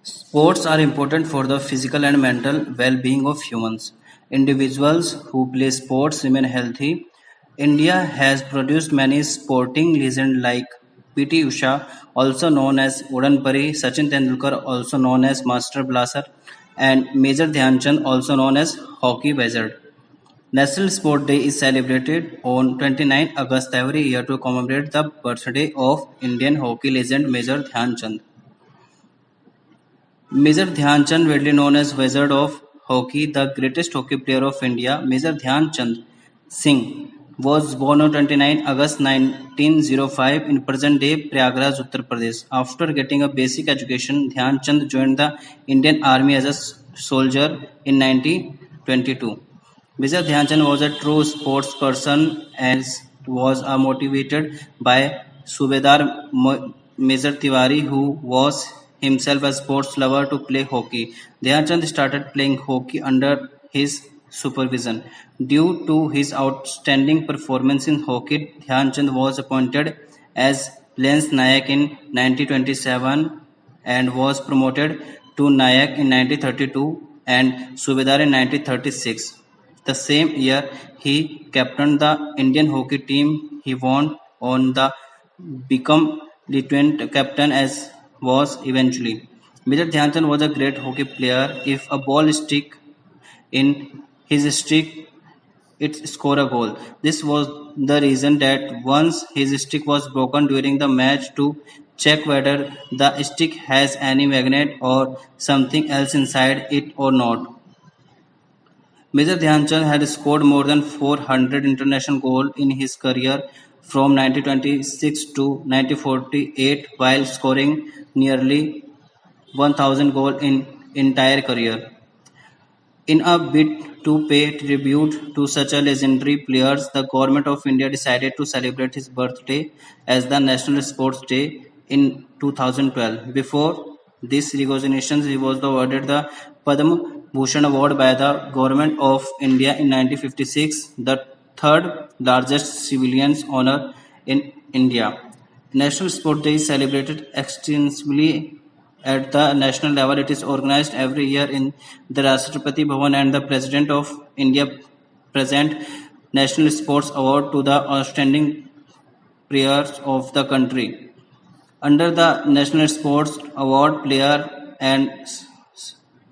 Sports are important for the physical and mental well-being of humans. Individuals who play sports remain healthy. India has produced many sporting legends like P.T. Usha, also known as Udan Pari, Sachin Tendulkar, also known as Master Blaster, and Major Dhyan Chand, also known as Hockey Wizard. National Sport Day is celebrated on 29 August every year to commemorate the birthday of Indian hockey legend Major Dhyan Chand. Major Dhyan Chand, widely known as Wizard of Hockey, the greatest hockey player of India, Major Dhyan Chand Singh, was born on 29 August 1905 in present-day Prayagraj, Uttar Pradesh. After getting a basic education, Dhyan Chand joined the Indian Army as a soldier in 1922. Major Dhyan Chand was a true sports person and was motivated by Subedar Major Tiwari, who was himself a sports lover, to play hockey. Dhyan Chand started playing hockey under his supervision. Due to his outstanding performance in hockey, Dhyan Chand was appointed as Lance Nayak in 1927 and was promoted to Nayak in 1932 and Subedar in 1936. The same year, he captained the Indian hockey team. He won on the become lieutenant captain as was eventually. Major Dhyan Chand was a great hockey player. If a ball stick in his stick, it score a goal. This was the reason that once his stick was broken during the match to check whether the stick has any magnet or something else inside it or not. Major Dhyan Chand had scored more than 400 international goals in his career from 1926 to 1948 while scoring nearly 1000 goals in entire career. In a bid to pay tribute to such a legendary player, the Government of India decided to celebrate his birthday as the National Sports Day in 2012. Before this recognition, he was awarded the Padma Bhushan Award by the Government of India in 1956, the third largest civilian honor in India. National Sport Day is celebrated extensively at the national level. It is organized every year in the Rashtrapati Bhavan, and the President of India present National Sports Award to the outstanding players of the country. Under the National Sports Award, player and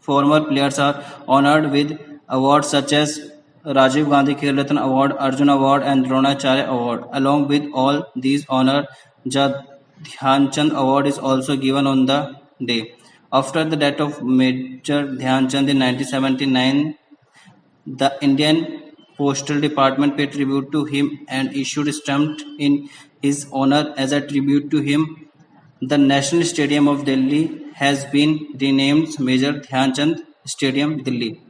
former players are honored with awards such as Rajiv Gandhi Khel Ratna Award, Arjuna Award, and Dronacharya Award. Along with all these honors, the Dhyan Chand Award is also given on the day. After the death of Major Dhyan Chand in 1979, the Indian Postal Department paid tribute to him and issued stamp in his honor. As a tribute to him, the National Stadium of Delhi has been renamed Major Dhyan Chand Stadium, Delhi.